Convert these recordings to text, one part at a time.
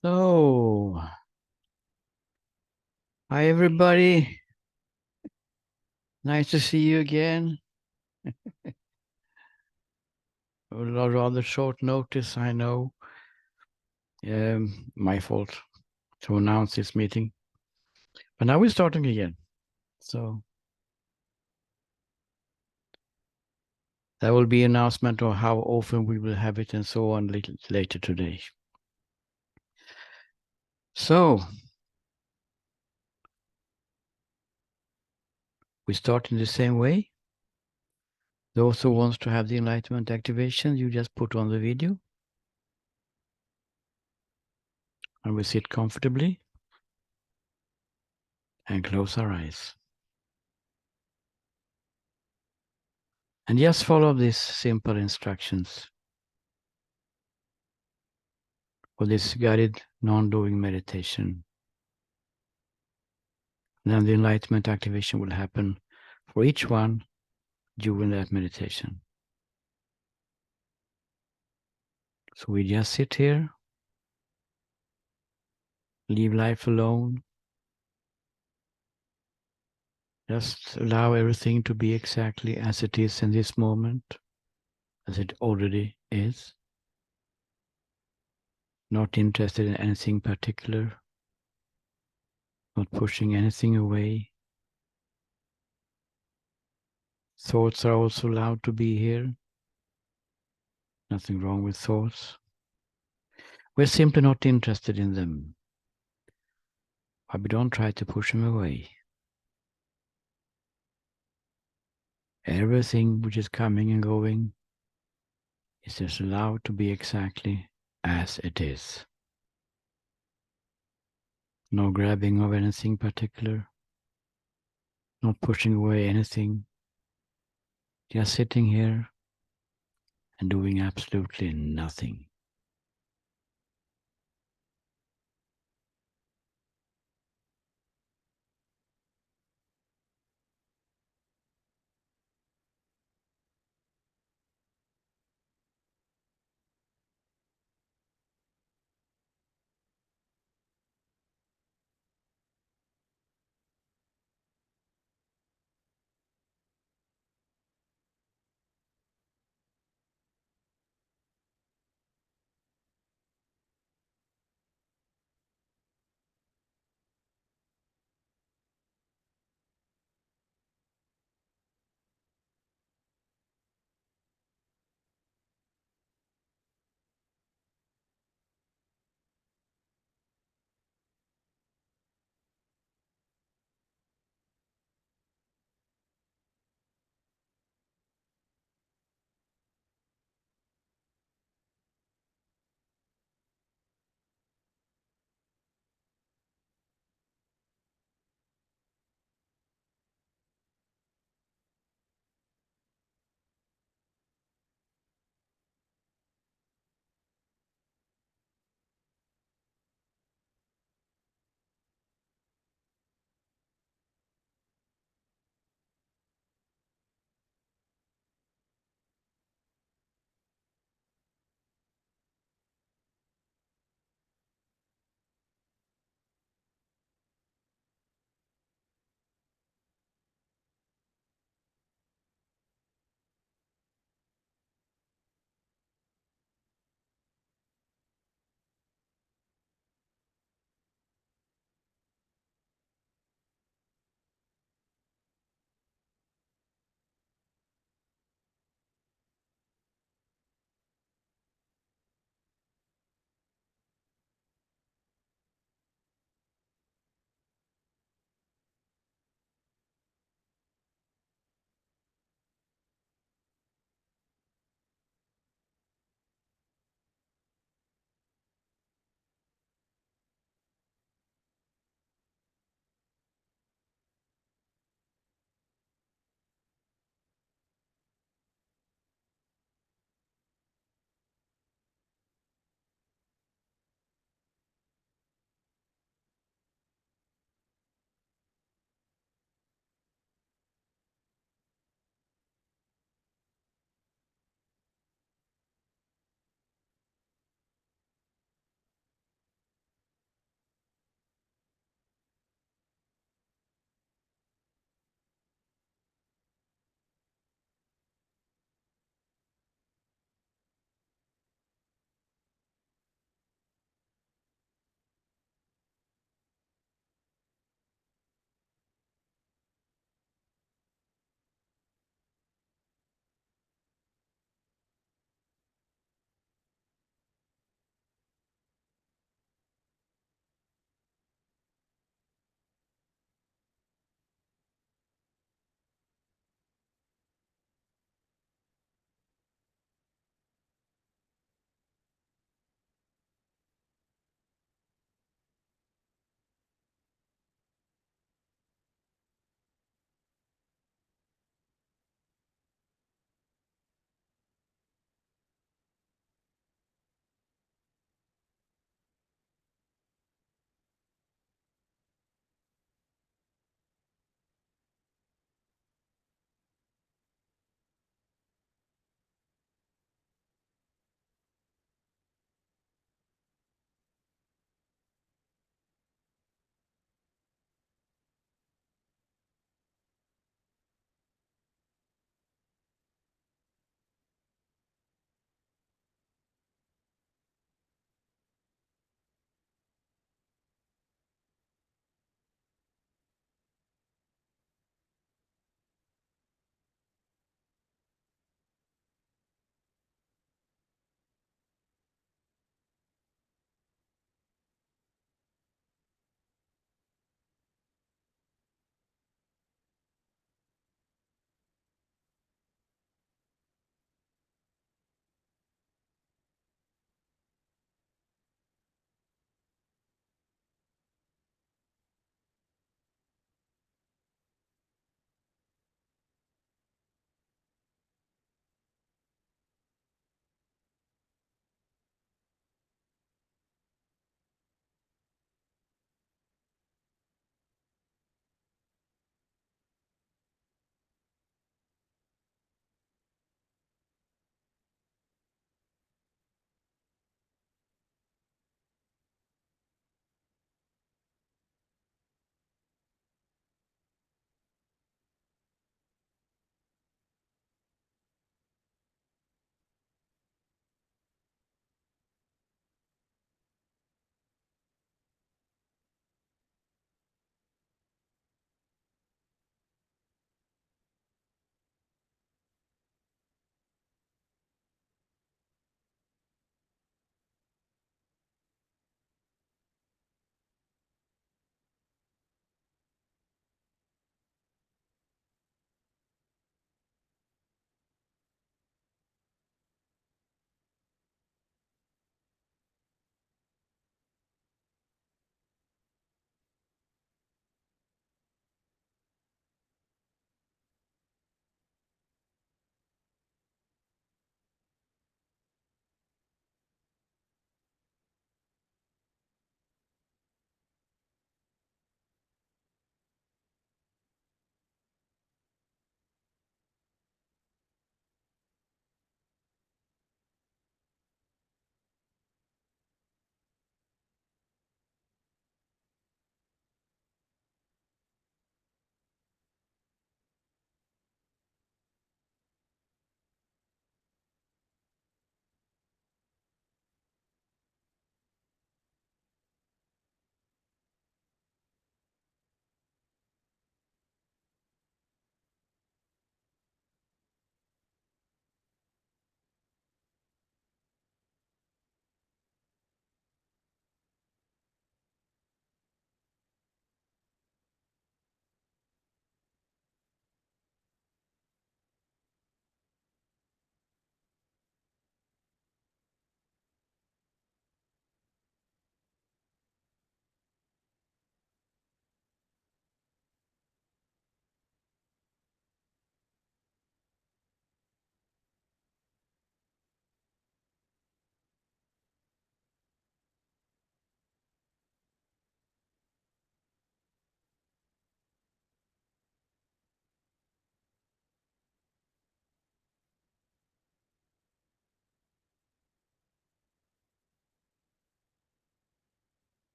So, hi everybody. Nice to see you again. A rather short notice, I know. My fault to announce this meeting. But now we're starting again. So, there will be announcement of how often we will have it and so on later today. So, we start in the same way. Those who wants to have the enlightenment activation, you just put on the video. And we sit comfortably and close our eyes. And just follow these simple instructions for this guided non-doing meditation. And then the enlightenment activation will happen for each one during that meditation. So we just sit here, leave life alone, just allow everything to be exactly as it is in this moment, as it already is. Not interested in anything particular, not pushing anything away. Thoughts are also allowed to be here. Nothing wrong with thoughts. We're simply not interested in them. But we don't try to push them away. Everything which is coming and going is just allowed to be exactly as it is. No grabbing of anything particular. Not pushing away anything. Just sitting here and doing absolutely nothing.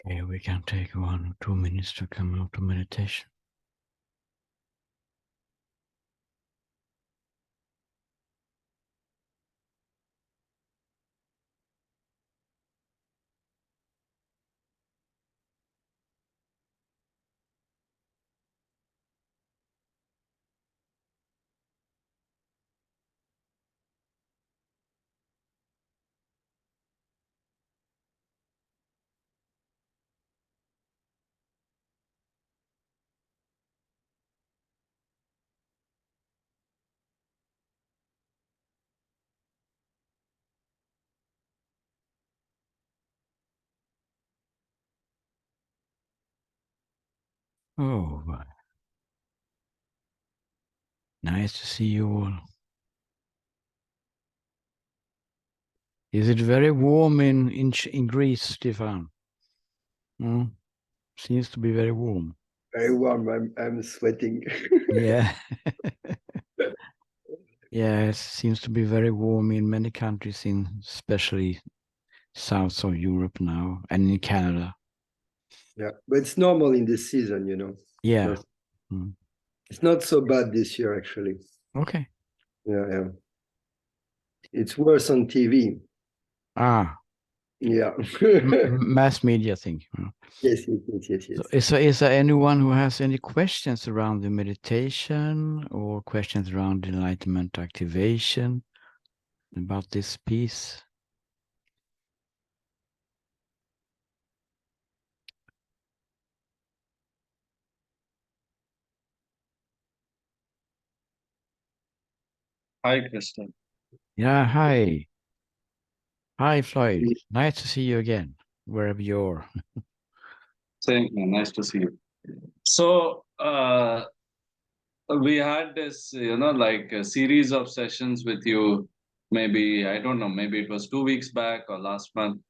Okay, we can take 1 or 2 minutes to come out of meditation. Oh, nice to see you all. Is it very warm in Greece, Stefan? Mm, seems to be very warm. Very warm. I'm sweating. Yeah. Yeah, it seems to be very warm in many countries, in especially south of Europe now, and in Canada. Yeah, but it's normal in this season, you know. Yeah. Mm. It's not so bad this year, actually. Okay. Yeah. It's worse on TV. Ah, Yeah. mass media thing. Yes. So is there anyone who has any questions around the meditation or questions around enlightenment activation about this piece? Hi, Kristen. Yeah, hi. Hi, Floyd. Nice to see you again, wherever you're. Same, nice to see you. So, we had this, like a series of sessions with you. Maybe, I don't know, maybe it was 2 weeks back or last month.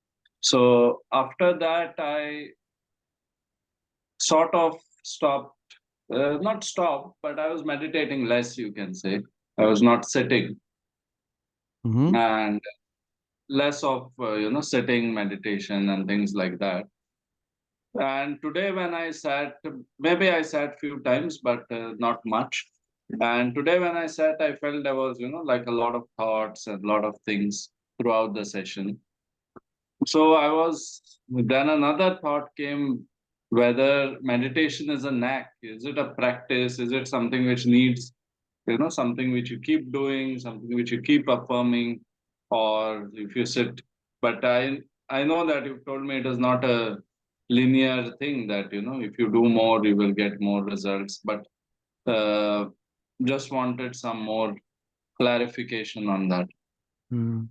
So, after that, I sort of stopped, not stopped, but I was meditating less, you can say. I was not sitting Mm-hmm. and less of, sitting meditation and things like that. And today, when I sat, maybe I sat few times, but not much. And today, when I sat, I felt there was, like a lot of thoughts and a lot of things throughout the session. So then another thought came whether meditation is a knack. Is it a practice? Is it something which needs, something which you keep doing, something which you keep affirming, or if you sit. But I know that you've told me it is not a linear thing that, if you do more, you will get more results. But uh, just wanted some more clarification on that. Mm.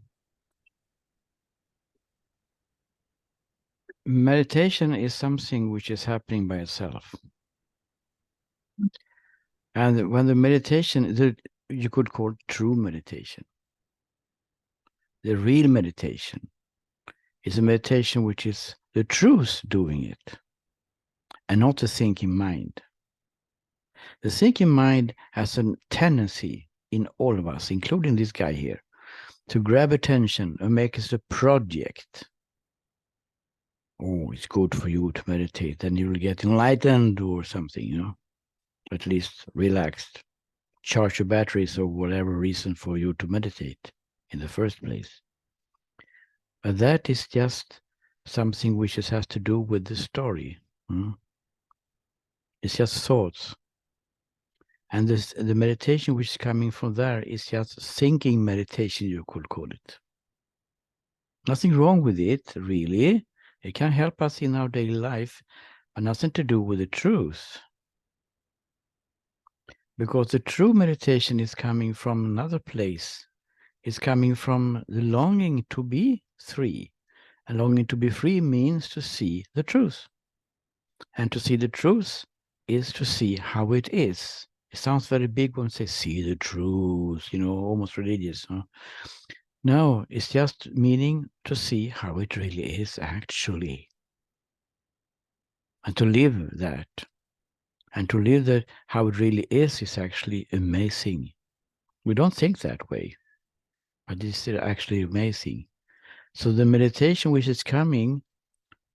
Meditation is something which is happening by itself. And when the meditation, you could call true meditation. The real meditation is a meditation which is the truth doing it, and not the thinking mind. The thinking mind has a tendency in all of us, including this guy here, to grab attention and make it a project. Oh, it's good for you to meditate, then you will get enlightened or something, at least relaxed. Charge your batteries or whatever reason for you to meditate in the first place. But that is just something which has to do with the story. It's just thoughts. And the meditation which is coming from there is just thinking meditation, you could call it. Nothing wrong with it, really. It can help us in our daily life, but nothing to do with the truth. Because the true meditation is coming from another place. It's coming from the longing to be free. And longing to be free means to see the truth. And to see the truth is to see how it is. It sounds very big when you say, see the truth, almost religious. Huh? No, it's just meaning to see how it really is actually. And to live that. And to live that how it really is actually amazing. We don't think that way, but it's actually amazing. So the meditation which is coming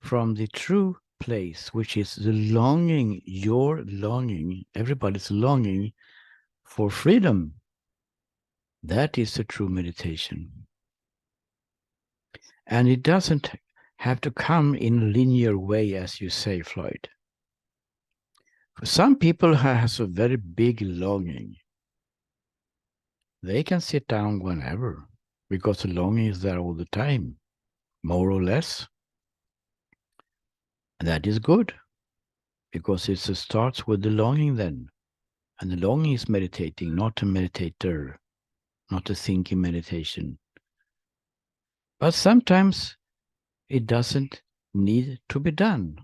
from the true place, which is the longing, your longing, everybody's longing for freedom. That is the true meditation. And it doesn't have to come in a linear way, as you say, Floyd. For some people who has a very big longing, they can sit down whenever, because the longing is there all the time, more or less. And that is good, because it starts with the longing then. And the longing is meditating, not a meditator, not a thinking meditation. But sometimes it doesn't need to be done.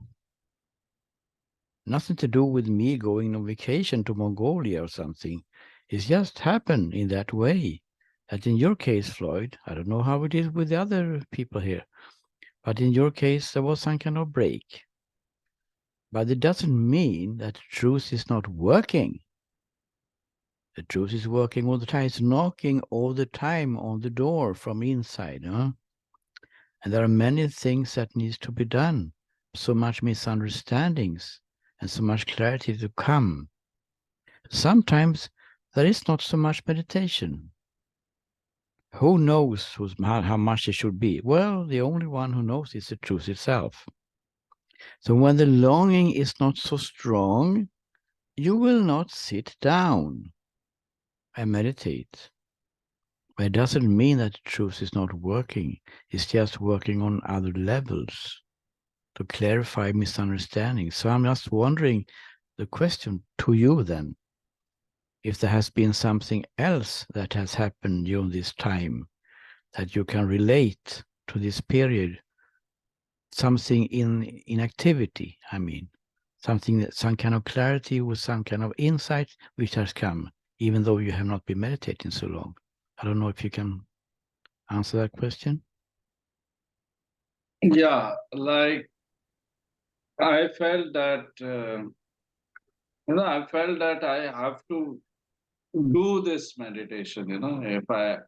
Nothing to do with me going on vacation to Mongolia or something. It's just happened in that way. That in your case, Floyd, I don't know how it is with the other people here, but in your case, there was some kind of break. But it doesn't mean that the truth is not working. The truth is working all the time. It's knocking all the time on the door from inside. Huh? And there are many things that needs to be done. So much misunderstandings and so much clarity to come. Sometimes there is not so much meditation. Who knows how much it should be? Well, the only one who knows is the truth itself. So when the longing is not so strong, you will not sit down and meditate. But it doesn't mean that the truth is not working. It's just working on other levels to clarify misunderstandings. So I'm just wondering the question to you then, if there has been something else that has happened during this time that you can relate to this period, something in activity, I mean, something that some kind of clarity with some kind of insight which has come, even though you have not been meditating so long. I don't know if you can answer that question. Yeah, like I felt that I felt that I have to do this meditation. If I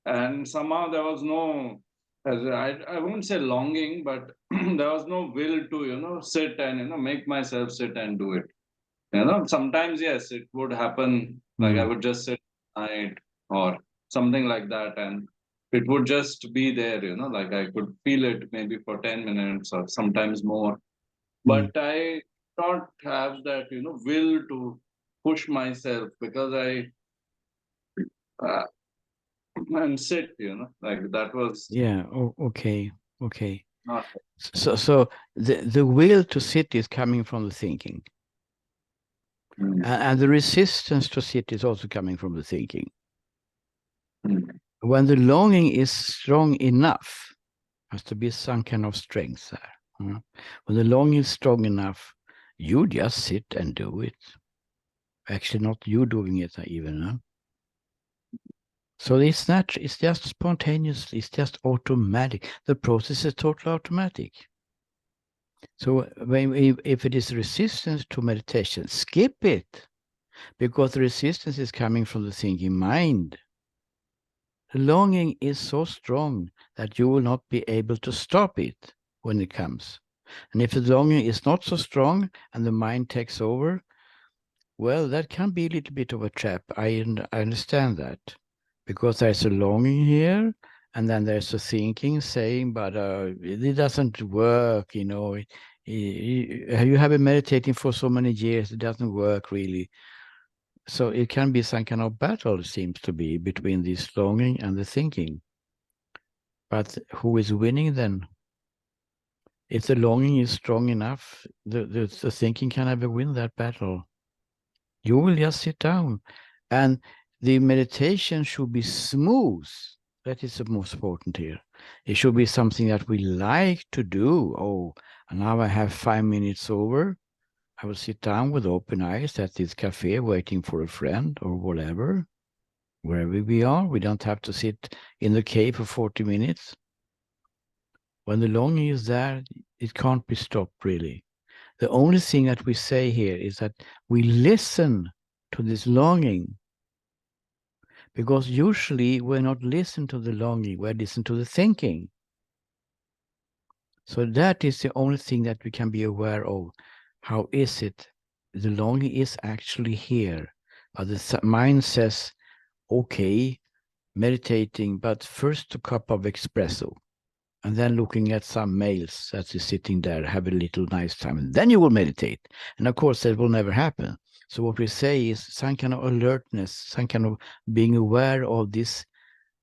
and somehow there was no, I won't say longing, but there was no will to sit and make myself sit and do it. Sometimes yes, it would happen. Like I would just sit at night or something like that, and it would just be there. Like I could feel it maybe for 10 minutes or sometimes more. But I don't have that will to push myself because I uh, and sit. Like that was Yeah. Oh, okay. Okay. not. So the will to sit is coming from the thinking, Mm, and the resistance to sit is also coming from the thinking. mm, When the longing is strong enough, has to be some kind of strength there. When the longing is strong enough, you just sit and do it. Actually, not you doing it even. Huh? So it's not. It's just spontaneously. It's just automatic. The process is totally automatic. So if it is resistance to meditation, skip it, because the resistance is coming from the thinking mind. The longing is so strong that you will not be able to stop it when it comes. And if the longing is not so strong and the mind takes over, well, that can be a little bit of a trap. I understand that, because there's a longing here, and then there's a thinking saying, but it doesn't work, you have been meditating for so many years, it doesn't work really. So it can be some kind of battle, it seems to be, between this longing and the thinking. But who is winning then? If the longing is strong enough, the thinking can never win that battle. You will just sit down, and the meditation should be smooth. That is the most important here. It should be something that we like to do. Oh, and now I have 5 minutes over. I will sit down with open eyes at this cafe waiting for a friend or whatever. Wherever we are, we don't have to sit in the cave for 40 minutes. When the longing is there, it can't be stopped really. The only thing that we say here is that we listen to this longing, because usually we're not listening to the longing, we're listening to the thinking. So that is the only thing that we can be aware of. How is it? The longing is actually here. But the mind says, okay, meditating, but first a cup of espresso. And then looking at some males that is sitting there, have a little nice time. And then you will meditate. And of course, that will never happen. So what we say is some kind of alertness, some kind of being aware of this,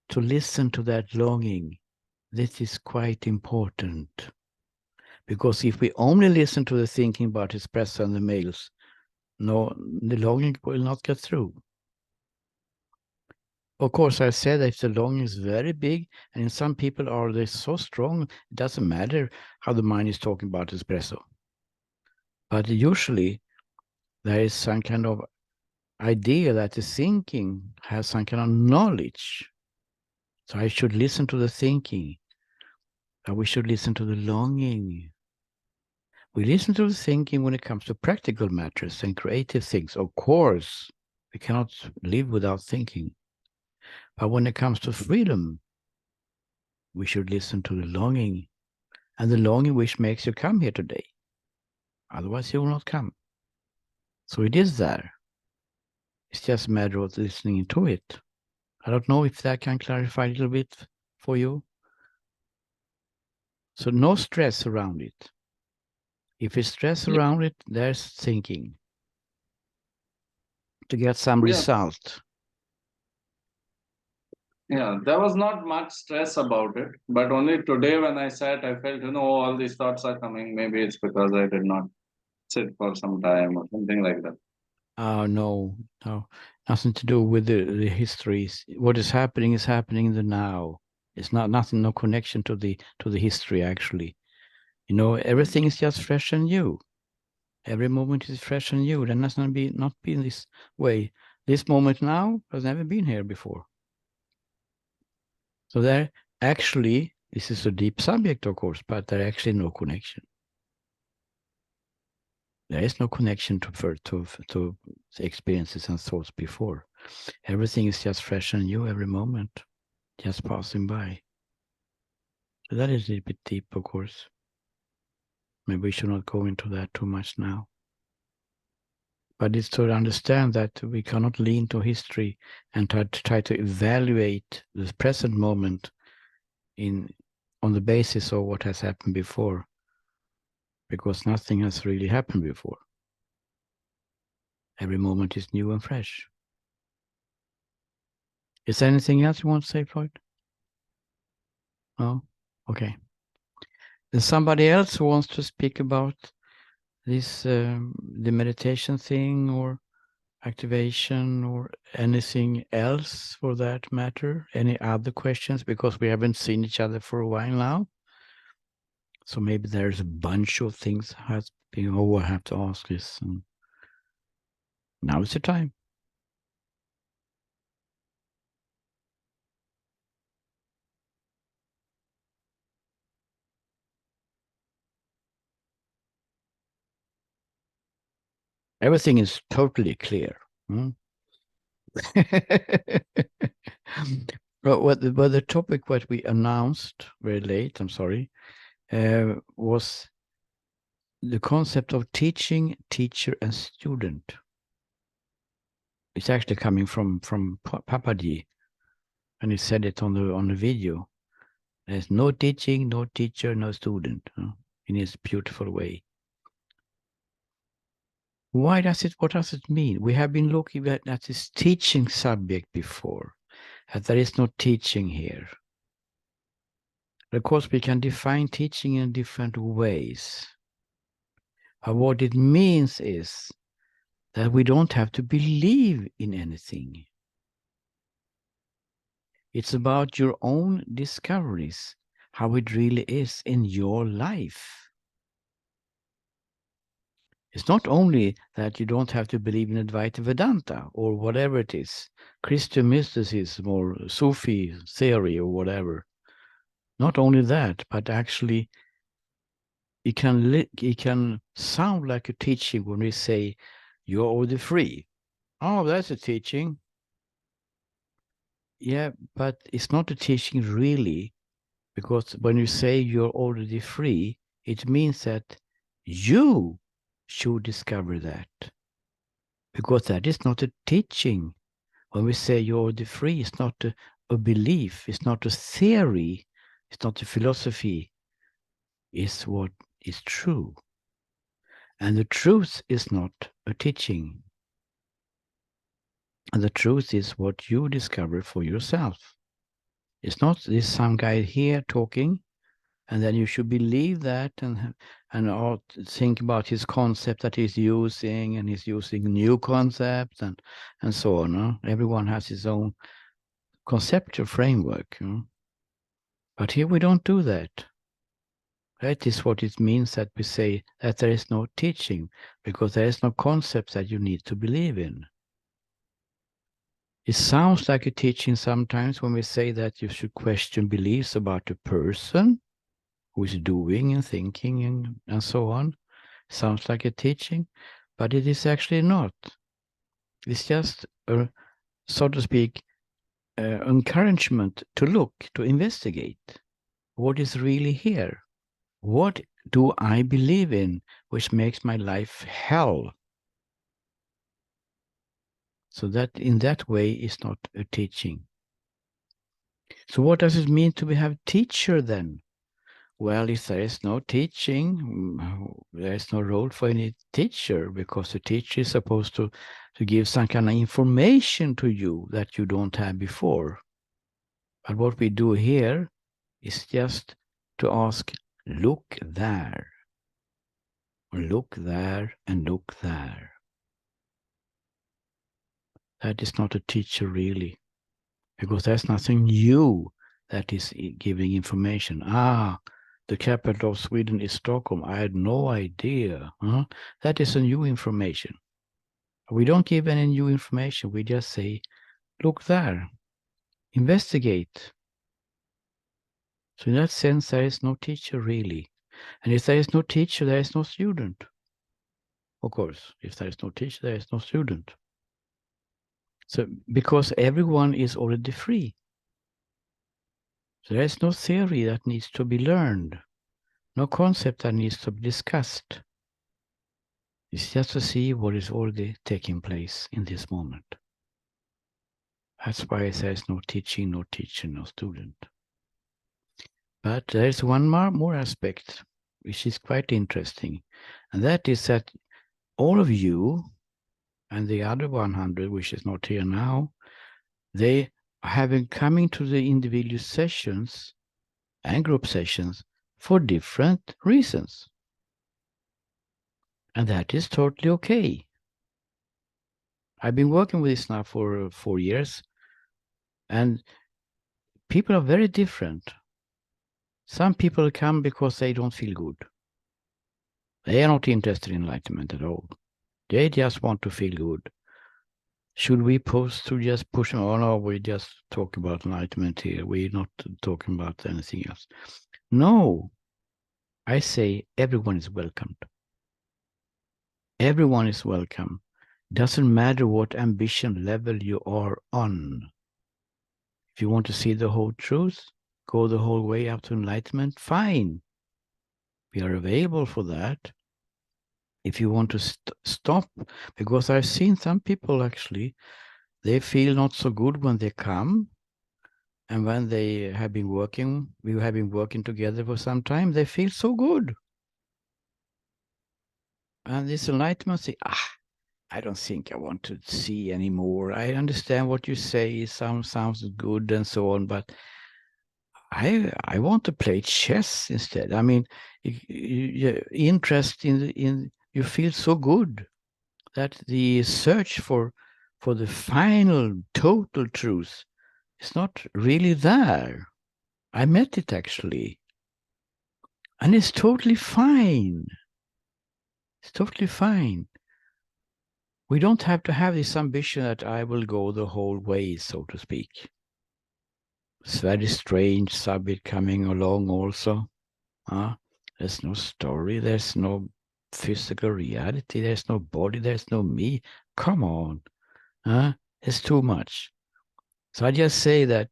to listen to that longing. This is quite important. Because if we only listen to the thinking about espresso and the males, no, the longing will not get through. Of course, I said that if the longing is very big, and in some people are they so strong, it doesn't matter how the mind is talking about espresso. But usually there is some kind of idea that the thinking has some kind of knowledge. So I should listen to the thinking, and we should listen to the longing. We listen to the thinking when it comes to practical matters and creative things. Of course, we cannot live without thinking. But when it comes to freedom, we should listen to the longing, and the longing which makes you come here today. Otherwise, you will not come. So it is there. It's just a matter of listening to it. I don't know if that can clarify a little bit for you. So no stress around it. If it's stress around it, there's thinking to get some result. Yeah, there was not much stress about it, but only today when I sat, I felt, all these thoughts are coming. Maybe it's because I did not sit for some time or something like that. No, nothing to do with the histories. What is happening in the now. It's nothing, no connection to the history actually. Everything is just fresh and new. Every moment is fresh and new. There must not be in this way. This moment now has never been here before. So there actually, this is a deep subject, of course, but there actually no connection. There is no connection to experiences and thoughts before. Everything is just fresh and new every moment, just passing by. So that is a little bit deep, of course. Maybe we should not go into that too much now. But it's to understand that we cannot lean to history and try to evaluate the present moment on the basis of what has happened before, because nothing has really happened before. Every moment is new and fresh. Is there anything else you want to say, Floyd? No? Okay. Is somebody else who wants to speak about this, the meditation thing or activation or anything else for that matter? Any other questions? Because we haven't seen each other for a while now. So maybe there's a bunch of things I have to ask this. And now is the time. Everything is totally clear. But the topic what we announced very late, I'm sorry, was the concept of teaching, teacher, and student. It's actually coming from Papaji, and he said it on the video. There's no teaching, no teacher, no student, in his beautiful way. What does it mean? We have been looking at this teaching subject before, and there is no teaching here. Of course, we can define teaching in different ways. But what it means is that we don't have to believe in anything. It's about your own discoveries, how it really is in your life. It's not only that you don't have to believe in Advaita Vedanta or whatever it is, Christian mysticism or Sufi theory or whatever. Not only that, but actually it can sound like a teaching when we say you're already free. Oh, that's a teaching. Yeah, but it's not a teaching really, Because when you say you're already free, it means that you should discover that. Because that is not a teaching. When we say you're already free, it's not a belief, it's not a theory, it's not a philosophy, it's what is true. And the truth is not a teaching. And the truth is what you discover for yourself. It's not this some guy here talking, and then you should believe that and think about his concept that he's using, and he's using new concepts and so on. Huh? Everyone has his own conceptual framework. Huh? But here we don't do that. That is what it means that we say that there is no teaching, because there is no concept that you need to believe in. It sounds like a teaching sometimes when we say that you should question beliefs about a person who is doing and thinking and so on. Sounds like a teaching, but it is actually not. It's just a, so to speak, encouragement to look, to investigate what is really here. What do I believe in which makes my life hell? So that in that way is not a teaching. So what does it mean to have teacher then? Well, if there is no teaching, there is no role for any teacher, because the teacher is supposed to give some kind of information to you that you don't have before. But what we do here is just to ask, look there, or look there and look there. That is not a teacher really, because there's nothing new that is giving information. The capital of Sweden is Stockholm. I had no idea. Huh? That is a new information. We don't give any new information. We just say, look there, investigate. So in that sense, there is no teacher really. And if there is no teacher, there is no student. Of course, if there is no teacher, there is no student. So because everyone is already free. So there is no theory that needs to be learned. No concept that needs to be discussed. It's just to see what is already taking place in this moment. That's why there is no teaching, no teacher, no student. But there is one more aspect, which is quite interesting. And that is that all of you and the other 100, which is not here now, they have been coming to the individual sessions and group sessions for different reasons. And that is totally okay. I've been working with this now for 4 years, and people are very different. Some people come because they don't feel good. They are not interested in enlightenment at all. They just want to feel good. Should we post to just push them? Oh no, we just talk about enlightenment here. We're not talking about anything else. No, I say everyone is welcomed. Everyone is welcome. Doesn't matter what ambition level you are on. If you want to see the whole truth, go the whole way up to enlightenment, fine. We are available for that. If you want to stop, because I've seen some people actually, they feel not so good when they come, and when they have been working, we have been working together for some time, they feel so good. And this enlightenment say, I don't think I want to see anymore. I understand what you say, sounds good and so on, but I want to play chess instead. I mean, interest in you feel so good that the search for the final total truth is not really there. I met it actually, and it's totally fine. It's totally fine. We don't have to have this ambition that I will go the whole way, so to speak. It's very strange subject coming along also. There's no story, there's no physical reality, there's no body, there's no me. Come on. It's too much. So I just say that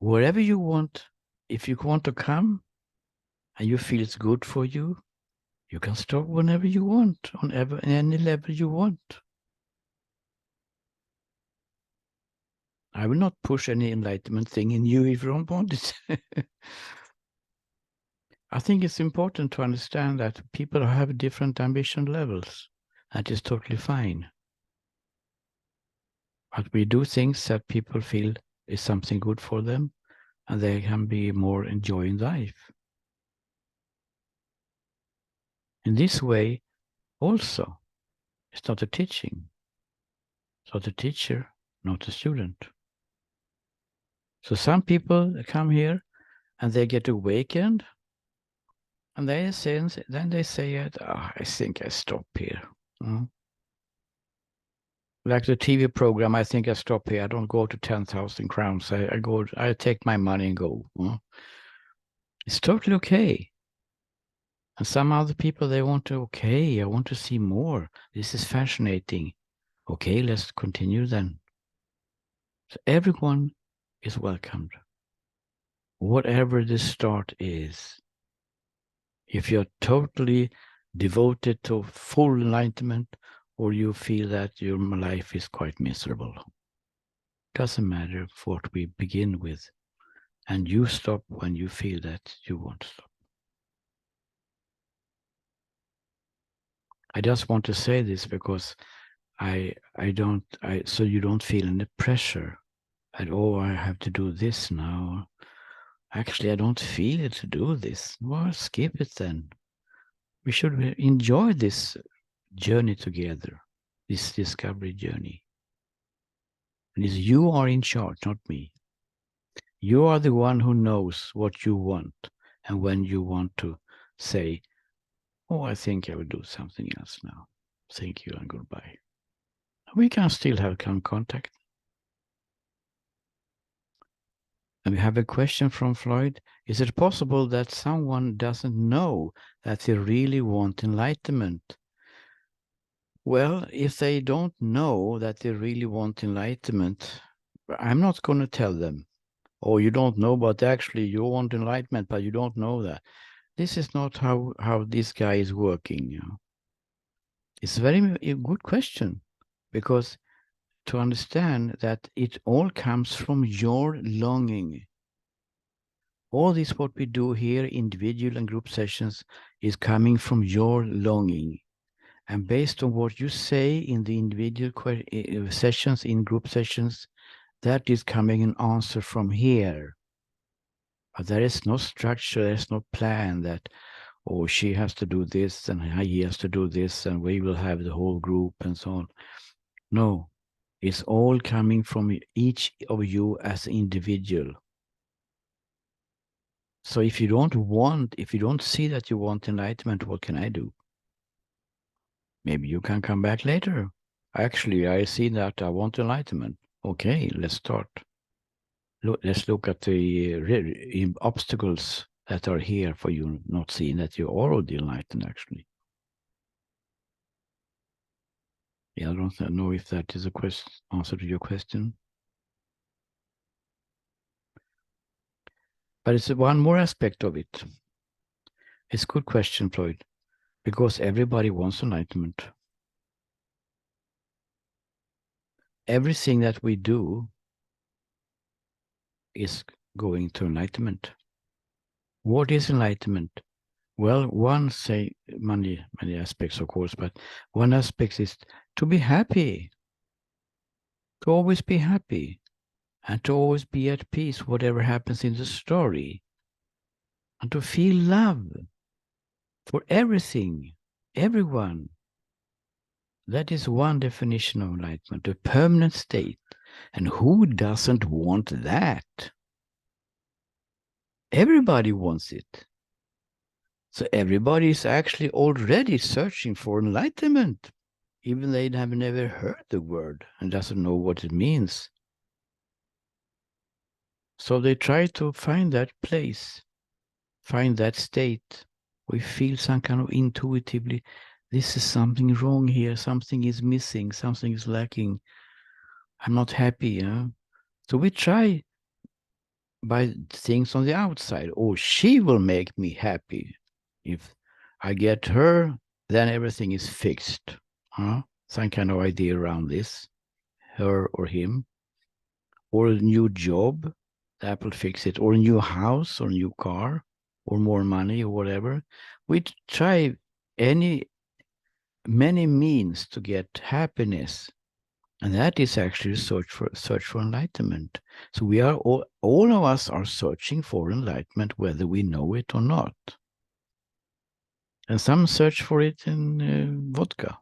wherever you want if you want to come and you feel it's good for you, you can stop whenever you want, on any level you want. I will not push any enlightenment thing in you if you don't want it. I think it's important to understand that people have different ambition levels. That is totally fine. But we do things that people feel is something good for them, and they can be more enjoying life. In this way, also, it's not a teaching. It's not a teacher, not a student. So some people come here and they get awakened, and then they say, I think I stop here. Like the TV program, I think I stop here. I don't go to 10,000 crowns. I take my money and go. It's totally okay. And some other people, they want to, I want to see more. This is fascinating. Okay, let's continue then. So everyone is welcomed. Whatever the start is. If you're totally devoted to full enlightenment, or you feel that your life is quite miserable. Doesn't matter what we begin with. And you stop when you feel that you want to stop. I just want to say this because so you don't feel any pressure at, I have to do this now. Actually, I don't feel it to do this. Well, skip it then. We should enjoy this journey together, this discovery journey. And you are in charge, not me. You are the one who knows what you want and when you want to say, I think I will do something else now. Thank you and goodbye. We can still have contact. And we have a question from Floyd. Is it possible that someone doesn't know that they really want enlightenment? Well, if they don't know that they really want enlightenment, I'm not going to tell them, you don't know, but actually you want enlightenment, but you don't know that. This is not how this guy is working. It's a very good question, because to understand that it all comes from your longing. All this what we do here, individual and group sessions, is coming from your longing. And based on what you say in the individual sessions, in group sessions, that is coming an answer from here. But there is no structure, there is no plan that, she has to do this and he has to do this and we will have the whole group and so on. No, it's all coming from each of you as an individual. So if you don't see that you want enlightenment, what can I do? Maybe you can come back later. Actually, I see that I want enlightenment. Okay, let's start. Let's look at the obstacles that are here for you not seeing that you're already enlightened, actually. Yeah, I don't know if that is a answer to your question. But it's one more aspect of it. It's a good question, Floyd, because everybody wants enlightenment. Everything that we do is going to enlightenment. What is enlightenment? Well, one say many aspects, of course, but one aspect is to be happy, to always be happy, and to always be at peace, whatever happens in the story, and to feel love for everything, everyone. That is one definition of enlightenment, a permanent state. And who doesn't want that? Everybody wants it. So everybody is actually already searching for enlightenment, even they have never heard the word and doesn't know what it means. So they try to find that place, find that state. We feel some kind of intuitively, this is something wrong here, something is missing, something is lacking. I'm not happy. So we try by things on the outside. Oh, she will make me happy. If I get her, then everything is fixed. Some kind of idea around this, her or him, or a new job, that will fix it, or a new house, or a new car, or more money, or whatever. We try many means to get happiness, and that is actually search for enlightenment. So we are all of us are searching for enlightenment, whether we know it or not. And some search for it in vodka.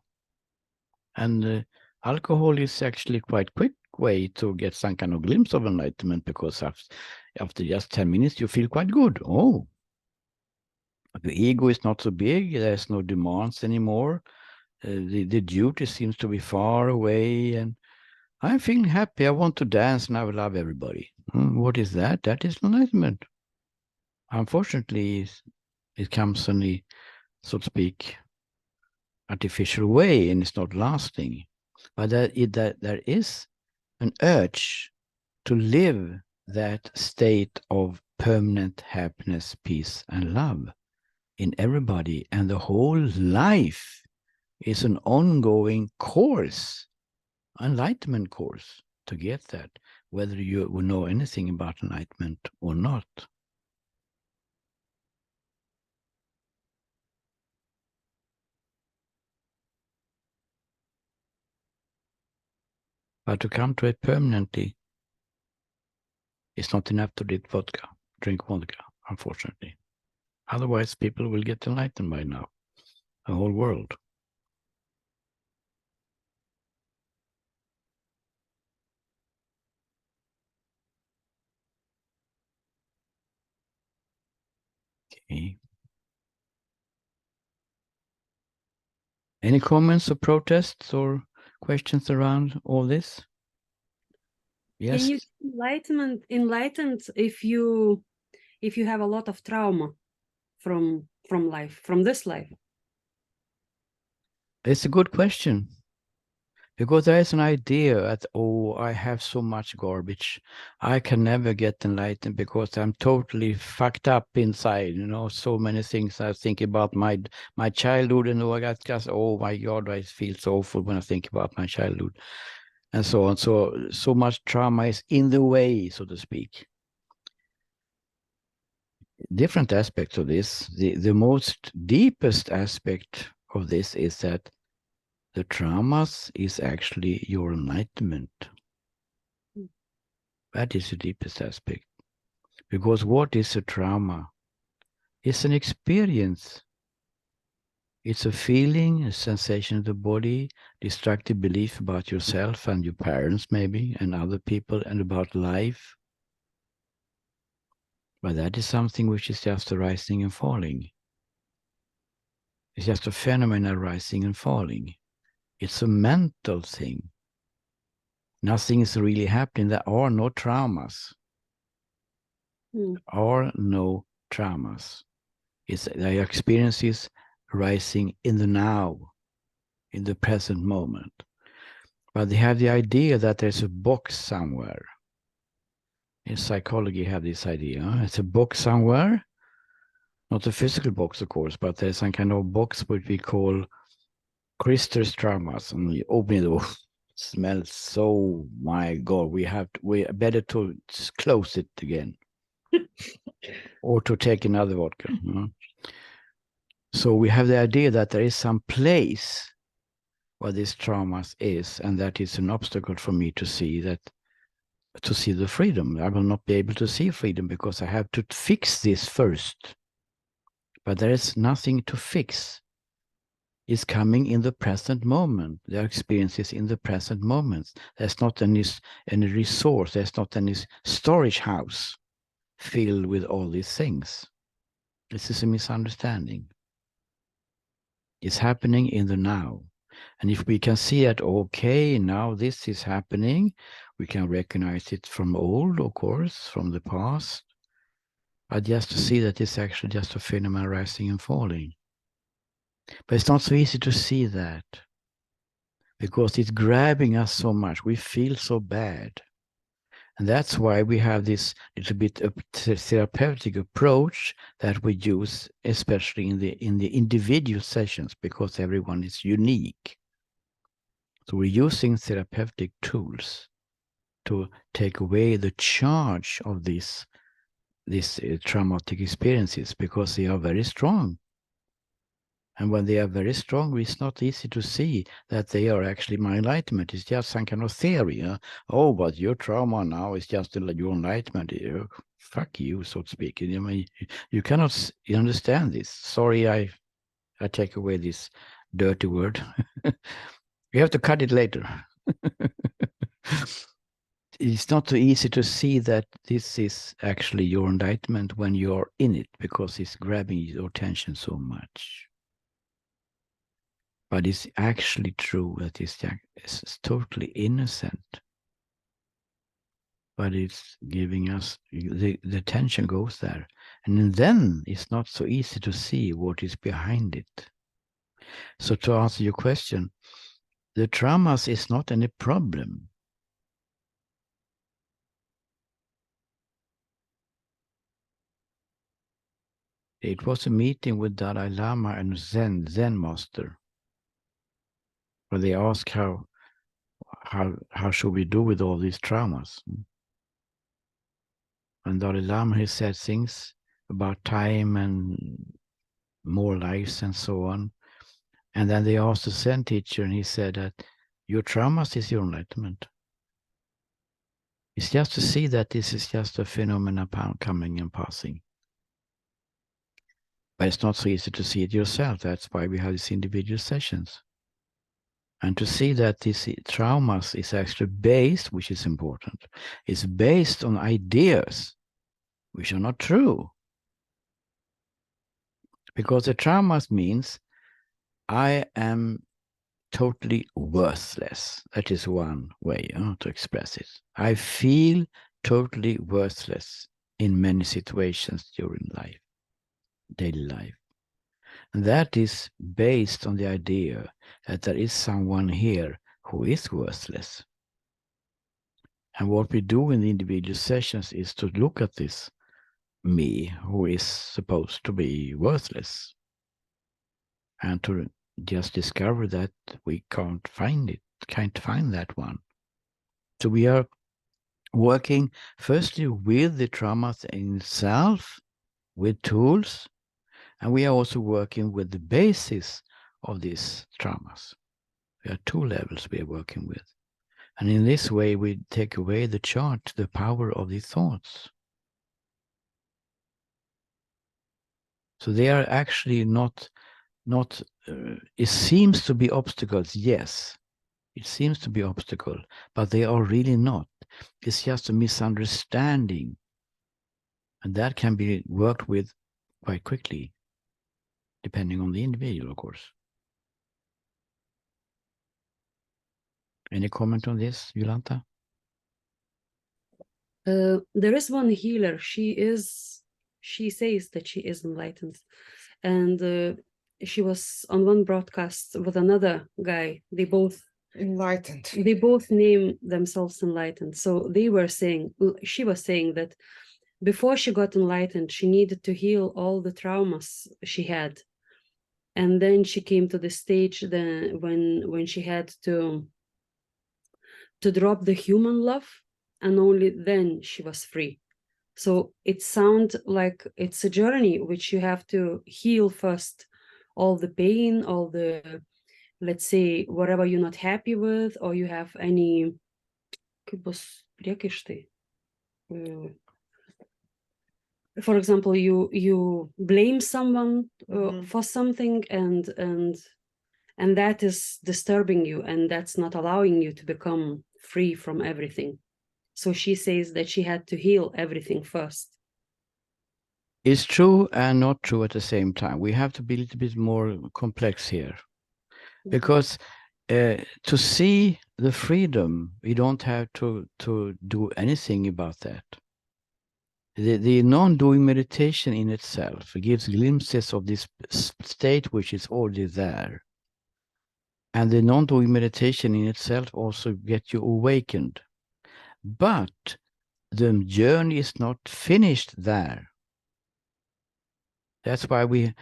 And alcohol is actually quite quick way to get some kind of glimpse of enlightenment, because after just 10 minutes you feel quite good. Oh, the ego is not so big. There's no demands anymore. The duty seems to be far away, and I'm feeling happy. I want to dance and I will love everybody. What is that? That is enlightenment. Unfortunately, it comes in a, so to speak, artificial way, and it's not lasting. But there is an urge to live that state of permanent happiness, peace, and love in everybody. And the whole life is an ongoing course, enlightenment course, to get that, whether you know anything about enlightenment or not. But to come to it permanently, it's not enough to drink vodka, unfortunately. Otherwise, people will get enlightened by now, the whole world. Okay. Any comments or protests or questions around all this? Yes. Can you enlightened if you have a lot of trauma from life, from this life? It's a good question. Because there is an idea that, oh, I have so much garbage. I can never get enlightened because I'm totally fucked up inside. So many things I think about my childhood, and I got just, oh my God, I feel so awful when I think about my childhood, and so on. So much trauma is in the way, so to speak. Different aspects of this. The most deepest aspect of this is that the traumas is actually your enlightenment. That is the deepest aspect. Because what is a trauma? It's an experience. It's a feeling, a sensation of the body, destructive belief about yourself and your parents maybe, and other people, and about life. But that is something which is just arising and falling. It's just a phenomenon arising and falling. It's a mental thing. Nothing is really happening. There are no traumas. There are no traumas. It's their experiences arising in the now, in the present moment. But they have the idea that there's a box somewhere. In psychology, have this idea. It's a box somewhere. Not a physical box, of course, but there's some kind of box which we call Christus traumas. And you open it, oh, smells so, my God, we better to close it again. Or to take another vodka. So we have the idea that there is some place where this trauma is, and that is an obstacle for me to see the freedom. I will not be able to see freedom because I have to fix this first. But there is nothing to fix. It's coming in the present moment. Their experiences in the present moment. There's not any resource. There's not any storage house filled with all these things. This is a misunderstanding. It's happening in the now. And if we can see that, okay, now this is happening, we can recognize it from old, of course, from the past. But just to see that it's actually just a phenomenon rising and falling. But it's not so easy to see that, because it's grabbing us so much. We feel so bad. And that's why we have this little bit of therapeutic approach that we use, especially in the individual sessions, because everyone is unique. So we're using therapeutic tools to take away the charge of these traumatic experiences, because they are very strong. And when they are very strong, it's not easy to see that they are actually my enlightenment. It's just some kind of theory. Oh, but your trauma now is just your enlightenment. Fuck you, so to speak. I mean, you cannot understand this. Sorry, I take away this dirty word. You have to cut it later. It's not so easy to see that this is actually your enlightenment when you're in it, because it's grabbing your attention so much. But it's actually true that it's totally innocent. But it's giving us, the attention goes there. And then it's not so easy to see what is behind it. So to answer your question, the traumas is not any problem. It was a meeting with Dalai Lama and Zen master, where they asked how should we do with all these traumas? And Dalai Lama, he said things about time and more lives and so on. And then they asked the Zen teacher, and he said that your traumas is your enlightenment. It's just to see that this is just a phenomena coming and passing. But it's not so easy to see it yourself. That's why we have these individual sessions. And to see that this traumas is actually based, which is important, is based on ideas which are not true. Because the traumas means I am totally worthless. That is one way to express it. I feel totally worthless in many situations during life, daily life. And that is based on the idea that there is someone here who is worthless. And what we do in the individual sessions is to look at this me who is supposed to be worthless, and to just discover that we can't find that one. So we are working firstly with the trauma in itself, with tools, and we are also working with the basis of these traumas. There are two levels we are working with. And in this way, we take away the charge, the power of the thoughts. So they are actually not it seems to be obstacles, yes. It seems to be obstacle, but they are really not. It's just a misunderstanding. And that can be worked with quite quickly, depending on the individual, of course. Any comment on this, Jolanta? There is one healer. She says that she is enlightened. And she was on one broadcast with another guy. They both Enlightened. They both name themselves enlightened. So she was saying that before she got enlightened, she needed to heal all the traumas she had. And then she came to the stage when she had to drop the human love, and only then she was free. So it sounds like it's a journey which you have to heal first, all the pain, all the, let's say, whatever you're not happy with, or you have any for example, you blame someone for something, and that is disturbing you, and that's not allowing you to become free from everything. So she says that she had to heal everything first. It's true and not true at the same time. We have to be a little bit more complex here. Because to see the freedom, we don't have to do anything about that. The non-doing meditation in itself gives glimpses of this state which is already there. And the non-doing meditation in itself also gets you awakened. But the journey is not finished there. That's why we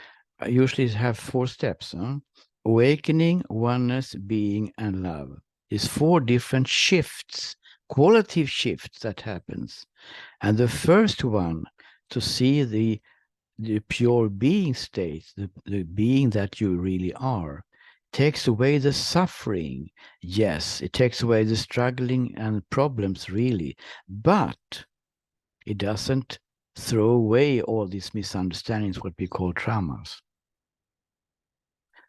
usually have 4 steps. Awakening, oneness, being, and love. There's 4 different shifts, qualitative shifts that happens. And the first one, to see the pure being state, the being that you really are, takes away the suffering. Yes, it takes away the struggling and problems, really. But it doesn't throw away all these misunderstandings, what we call traumas.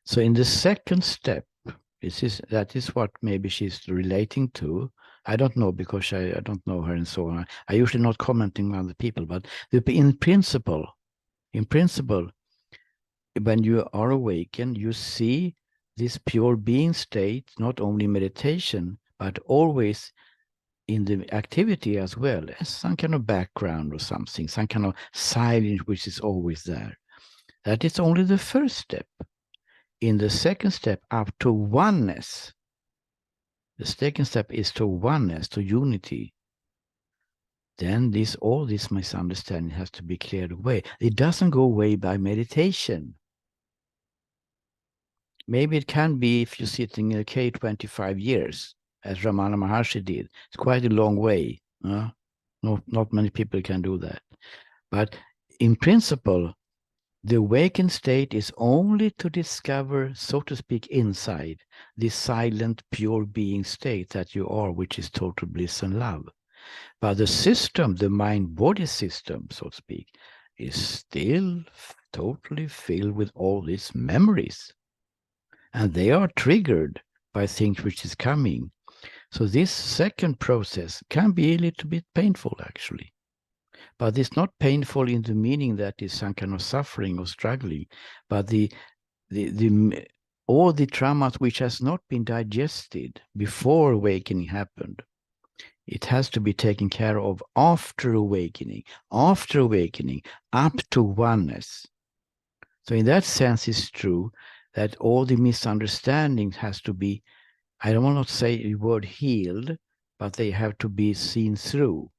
So in the second step, that is what maybe she's relating to. I don't know, because I don't know her and so on. I usually not commenting on other people, but in principle, when you are awakened, you see this pure being state, not only meditation, but always in the activity as well, as some kind of background or something, some kind of silence which is always there. That is only the first step. In the second step, up to oneness. The second step is to oneness, to unity. Then all this misunderstanding has to be cleared away. It doesn't go away by meditation. Maybe it can be if you're sitting in a cave 25 years, as Ramana Maharshi did. It's quite a long way. Not many people can do that. But in principle, the awakened state is only to discover, so to speak, inside this silent, pure being state that you are, which is total bliss and love. But the system, the mind-body system, so to speak, is still totally filled with all these memories. And they are triggered by things which is coming. So this second process can be a little bit painful, actually. But it's not painful in the meaning that is some kind of suffering or struggling, but all the traumas which has not been digested before awakening happened, it has to be taken care of after awakening, up to oneness. So in that sense, it's true that all the misunderstandings has to be, I don't want to say the word healed, but they have to be seen through,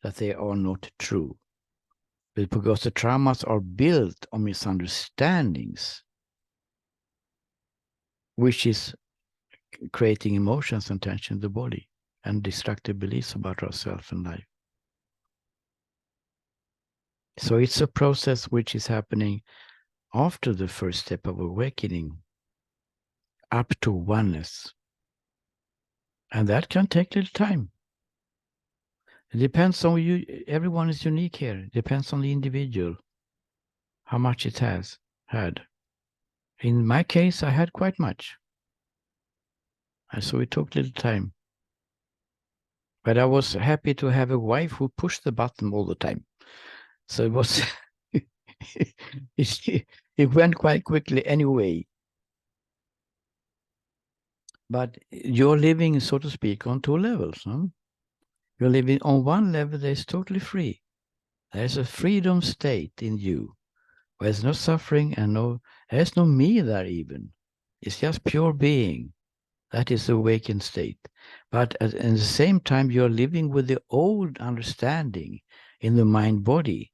that they are not true. But because the traumas are built on misunderstandings, which is creating emotions and tension in the body and destructive beliefs about ourselves and life. So it's a process which is happening after the first step of awakening, up to oneness. And that can take a little time. It depends on you. Everyone is unique here. It depends on the individual, how much it has had. In my case, I had quite much. And so it took a little time. But I was happy to have a wife who pushed the button all the time. So it was, it went quite quickly anyway. But you're living, so to speak, on 2 levels. Huh? You're living on one level that is totally free. There's a freedom state in you, where there's no suffering and there's no me there even. It's just pure being. That is the awakened state. But at the same time, you're living with the old understanding in the mind-body.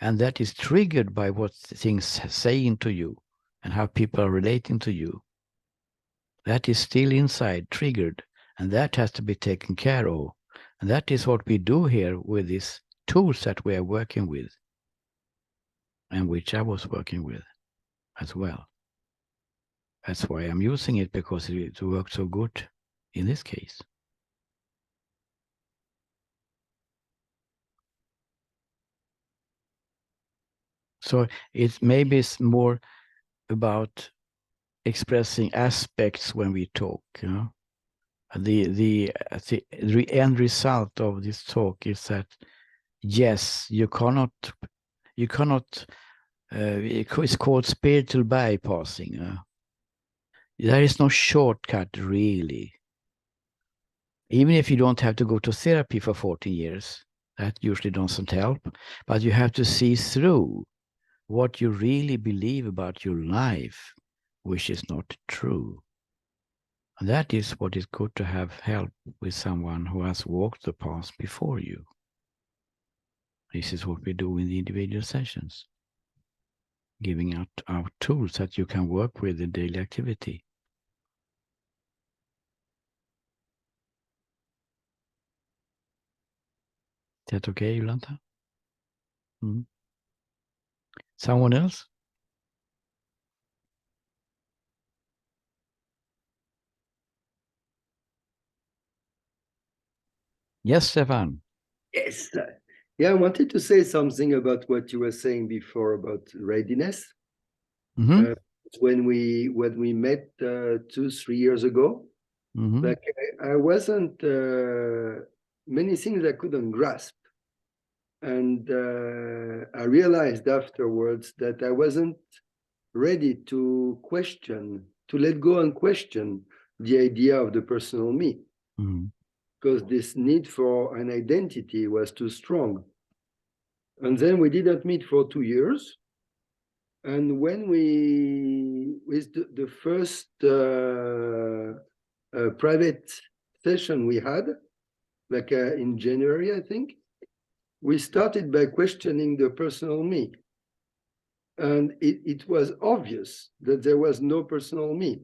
And that is triggered by what things saying to you and how people are relating to you. That is still inside, triggered. And that has to be taken care of. And that is what we do here with these tools that we are working with. And which I was working with as well. That's why I'm using it, because it works so good in this case. So maybe it's more about expressing aspects when we talk. You know? The end result of this talk is that yes, you cannot. It's called spiritual bypassing. There is no shortcut, really. Even if you don't have to go to therapy for 14 years, that usually doesn't help. But you have to see through what you really believe about your life, which is not true. And that is what is good to have help with someone who has walked the path before you. This is what we do in the individual sessions, giving out tools that you can work with in daily activity. Is that okay, Yolanta? Someone else? Yes, Stefan. Yes. Yeah, I wanted to say something about what you were saying before about readiness. When we met 2-3 years ago, like I wasn't many things I couldn't grasp, and I realized afterwards that I wasn't ready to let go and question the idea of the personal me, because this need for an identity was too strong. And then we didn't meet for 2 years. And when with the first private session we had, like in January, I think, we started by questioning the personal me. And it was obvious that there was no personal me.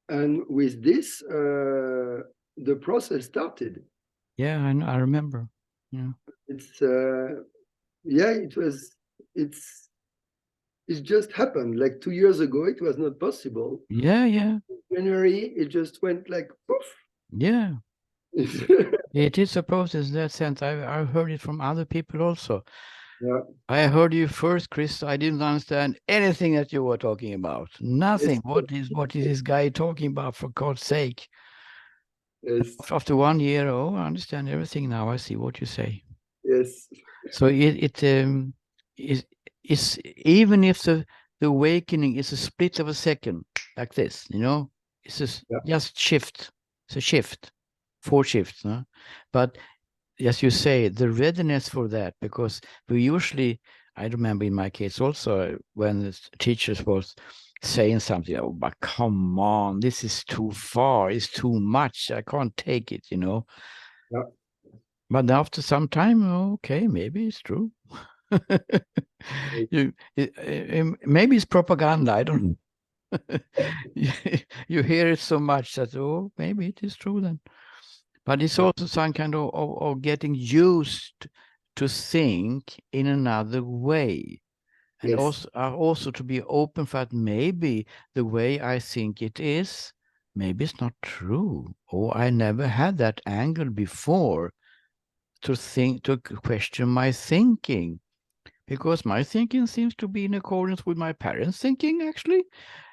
And with this, the process started. Yeah, I remember. Yeah. It just happened. Like 2 years ago, it was not possible. Yeah. In January, it just went like poof. Yeah. It is a process in that sense. I heard it from other people also. Yeah. I heard you first, Chris. I didn't understand anything that you were talking about. Nothing. Yes. What is this guy talking about, for God's sake? Yes. After 1 year, I understand everything now. I see what you say. Yes. So it is even if the awakening is a split of a second, like this, it's just shift. It's a shift, 4 shifts, no? But as you say, the readiness for that, because we usually, I remember in my case also, when the teachers was saying something, oh, but come on, this is too far, it's too much, I can't take it, Yeah. But after some time, okay, maybe it's true. Maybe it's propaganda, I don't know. You hear it so much that, maybe it is true then. But it's also some kind of getting used to think in another way. And also to be open for that maybe the way I think it is, maybe it's not true. Or I never had that angle before to question my thinking. Because my thinking seems to be in accordance with my parents' thinking, actually.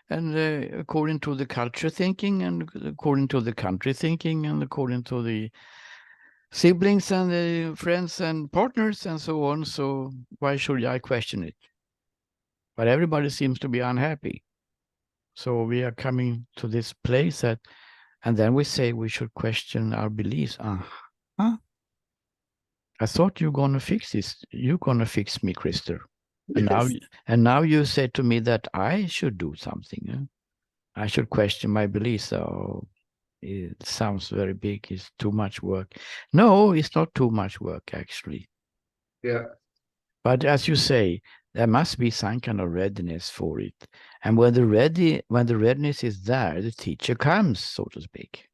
And according to the culture thinking, and according to the country thinking, and according to the siblings and the friends and partners and so on. So why should I question it? But everybody seems to be unhappy. So we are coming to this place and then we say we should question our beliefs. I thought you're going to fix this. You're going to fix me, Christer. And now you say to me that I should do something. I should question my beliefs. So it sounds very big. It's too much work. No, it's not too much work, actually. Yeah. But as you say, there must be some kind of readiness for it. And when the readiness is there, the teacher comes, so to speak.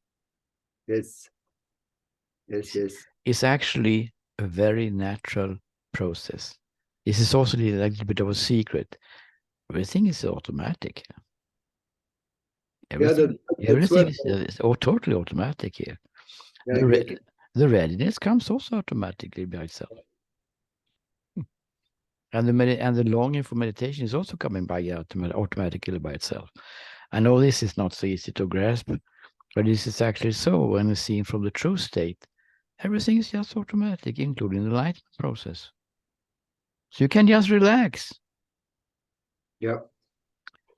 Yes. It's actually a very natural process. This is also like a little bit of a secret. Everything is automatic. Everything is totally automatic here. Yeah, the readiness comes also automatically by itself. And the longing for meditation is also coming by automatically by itself. I know this is not so easy to grasp, but this is actually so when it's seen from the true state. Everything is just automatic, including the enlightenment process. So you can just relax. Yeah.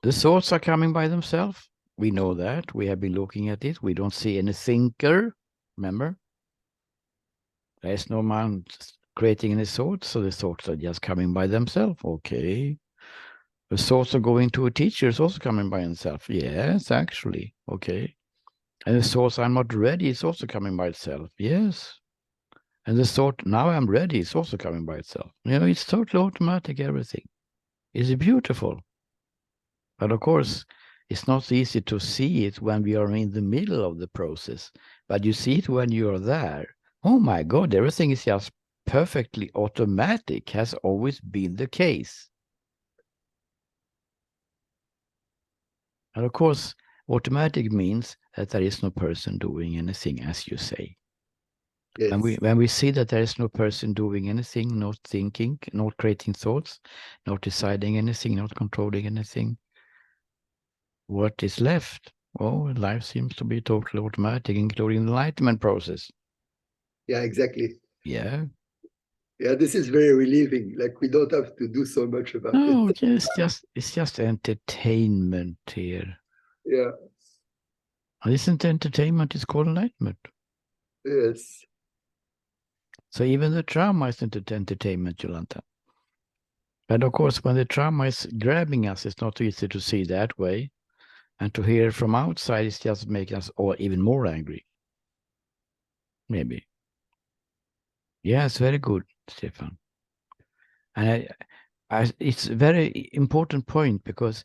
The thoughts are coming by themselves. We know that. We have been looking at it. We don't see any thinker. Remember? There's no man creating any thoughts, so the thoughts are just coming by themselves. Okay. The thoughts are going to a teacher is also coming by itself. Yes, actually. Okay. And the thoughts I'm not ready is also coming by itself. Yes. And the thought, now I'm ready, is also coming by itself. You know, it's totally automatic, everything. It's beautiful. But of course, it's not easy to see it when we are in the middle of the process. But you see it when you're there. Oh my God, everything is just perfectly automatic, has always been the case. And of course, automatic means that there is no person doing anything, as you say. Yes. When we see that there is no person doing anything, not thinking, not creating thoughts, not deciding anything, not controlling anything, what is left? Oh, life seems to be totally automatic, including the enlightenment process. Yeah, exactly. Yeah. Yeah, this is very relieving. Like we don't have to do so much about No, it. it's just entertainment here. Yeah. And isn't entertainment is called enlightenment? Yes. So even the trauma isn't entertainment, Jolanta. But of course, when the trauma is grabbing us, it's not easy to see that way. And to hear from outside is just making us all even more angry. Maybe. Yes, very good, Stefan. And it's a very important point, because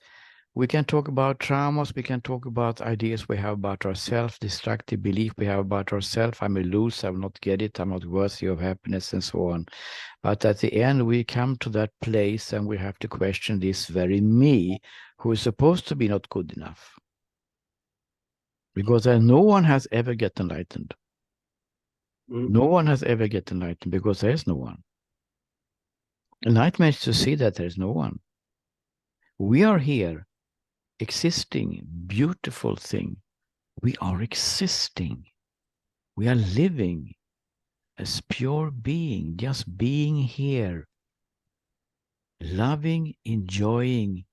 we can talk about traumas, we can talk about ideas we have about ourselves, destructive belief we have about ourselves. I'm a loser, I will not get it, I'm not worthy of happiness, and so on. But at the end, we come to that place and we have to question this very me, who is supposed to be not good enough. Because no one has ever get enlightened. No one has ever get enlightened, because there is no one. Enlightenment is to see that there is no one. We are here, existing, beautiful thing. We are existing. We are living as pure being, just being here. Loving, enjoying,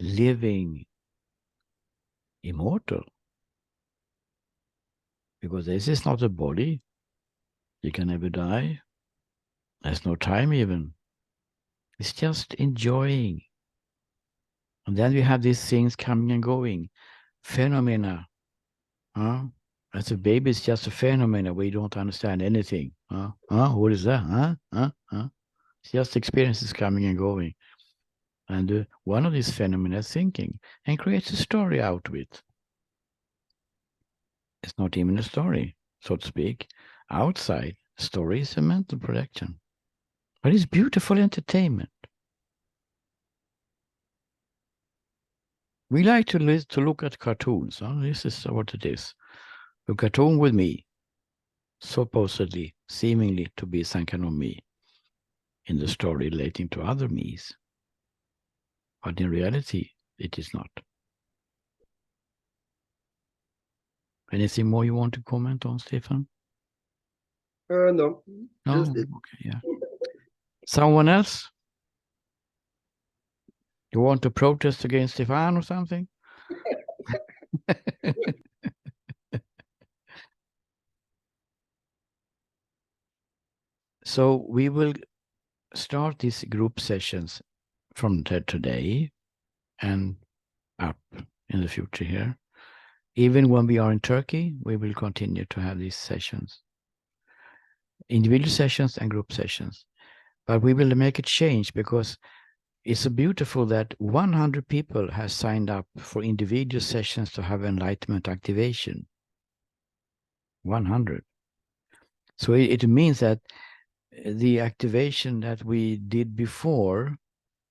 living, immortal. Because this is not a body. You can never die. There's no time even. It's just enjoying. And then we have these things coming and going. Phenomena. As a baby, it's just a phenomena. We don't understand anything. What is that? It's just experiences coming and going. And one of these phenomena is thinking, and creates a story out of it. It's not even a story, so to speak. Outside, story is a mental projection. But it's beautiful entertainment. We like to look at cartoons. This is what it is. A cartoon with me, supposedly, seemingly to be some kind of me in the story relating to other me's. But in reality, it is not. Anything more you want to comment on, Stefan? No. No? Just it. Okay, yeah. Someone else? You want to protest against Stefan or something? So we will start these group sessions from today and up in the future here. Even when we are in Turkey, we will continue to have these sessions. Individual sessions and group sessions. But we will make a change, because it's so beautiful that 100 people have signed up for individual sessions to have enlightenment activation. 100. So it means that the activation that we did before,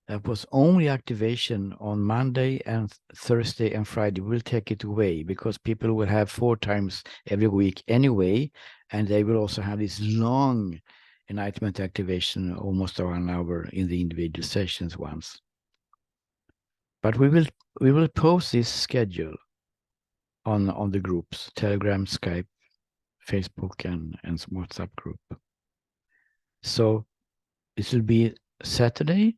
that was only activation on Monday and Thursday and Friday, we'll take it away, because people will have 4 times every week anyway, and they will also have this long enlightenment activation, almost 1 hour in the individual sessions once. But we will post this schedule on the groups, Telegram, Skype, Facebook, and WhatsApp group. So this will be Saturday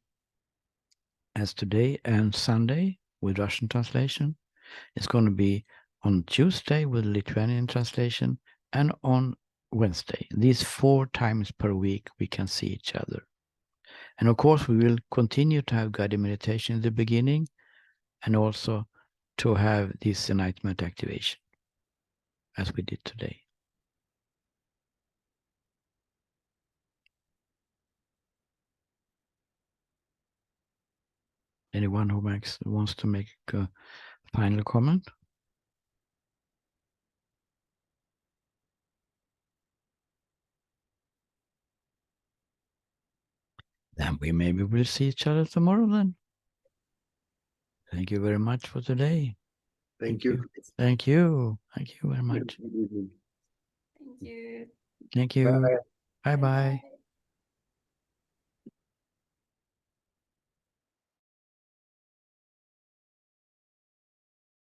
as today, and Sunday with Russian translation. It's going to be on Tuesday with Lithuanian translation, and on Wednesday. These 4 times per week we can see each other. And of course we will continue to have guided meditation in the beginning, and also to have this enlightenment activation as we did today. Anyone who wants to make a final comment? Then we maybe will see each other tomorrow then. Thank you very much for today. Thank you. Thank you. Thank you very much. Good evening. Thank you. Thank you. Bye. Bye-bye.